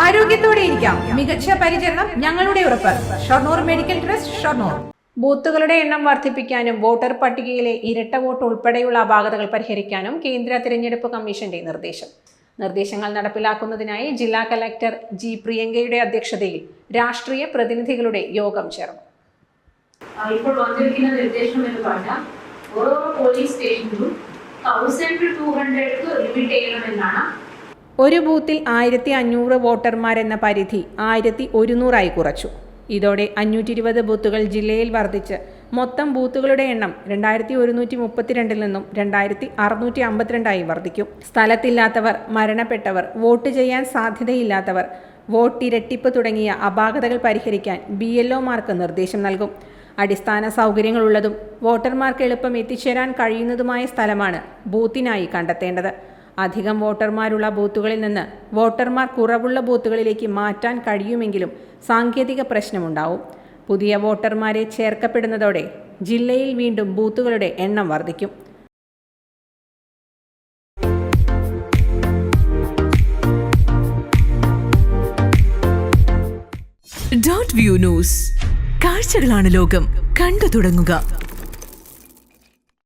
ആരോഗ്യത്തോടെ ഇരിക്കാം. മികച്ച പരിചരണം ഞങ്ങളുടെ ഉറപ്പ്. Shoranur medical trust, Shoranur. ബൂത്തുകളുടെ എണ്ണം വർദ്ധിപ്പിക്കാനും വോട്ടർ പട്ടികയിലെ ഇരട്ട വോട്ട് ഉൾപ്പെടെയുള്ള അപാകതകൾ പരിഹരിക്കാനും കേന്ദ്ര തിരഞ്ഞെടുപ്പ് കമ്മീഷന്റെ നിർദ്ദേശങ്ങൾ നടപ്പിലാക്കുന്നതിനായി ജില്ലാ കലക്ടർ ജി പ്രിയങ്കയുടെ അധ്യക്ഷതയിൽ രാഷ്ട്രീയ പ്രതിനിധികളുടെ യോഗം ചേർന്നു. ഇപ്പോൾ വന്നിരിക്കുന്ന നിർദ്ദേശം എന്ന് പറഞ്ഞാൽ ഓരോ പോലീസ് സ്റ്റേഷനിലും 1000 to 200 ലിമിറ്റ് ചെയ്യണമെന്നാണ്. ഒരു ബൂത്തിൽ 1500 വോട്ടർമാരെന്ന പരിധി 1100 കുറച്ചു. ഇതോടെ 520 ബൂത്തുകൾ ജില്ലയിൽ വർദ്ധിച്ച് മൊത്തം ബൂത്തുകളുടെ എണ്ണം 2132 നിന്നും 2652 വർദ്ധിക്കും. സ്ഥലത്തില്ലാത്തവർ, മരണപ്പെട്ടവർ, വോട്ട് ചെയ്യാൻ സാധ്യതയില്ലാത്തവർ, വോട്ട് ഇരട്ടിപ്പ് തുടങ്ങിയ അപാകതകൾ പരിഹരിക്കാൻ BLOമാർക്ക് നിർദ്ദേശം നൽകും. അടിസ്ഥാന സൗകര്യങ്ങളുള്ളതും വോട്ടർമാർക്ക് എളുപ്പം എത്തിച്ചേരാൻ കഴിയുന്നതുമായ സ്ഥലമാണ് ബൂത്തിനായി കണ്ടെത്തേണ്ടത്. അധികം വോട്ടർമാരുള്ള ബൂത്തുകളിൽ നിന്ന് വോട്ടർമാർ കുറവുള്ള ബൂത്തുകളിലേക്ക് മാറ്റാൻ കഴിയുമെങ്കിലും സാങ്കേതിക പ്രശ്നമുണ്ടാവും. പുതിയ വോട്ടർമാരെ ചേർക്കപ്പെടുന്നതോടെ ജില്ലയിൽ വീണ്ടും ബൂത്തുകളുടെ എണ്ണം വർദ്ധിക്കും. .view ന്യൂസ്, കാഴ്ചകളാണ് ലോകം, കണ്ടു തുടങ്ങുക.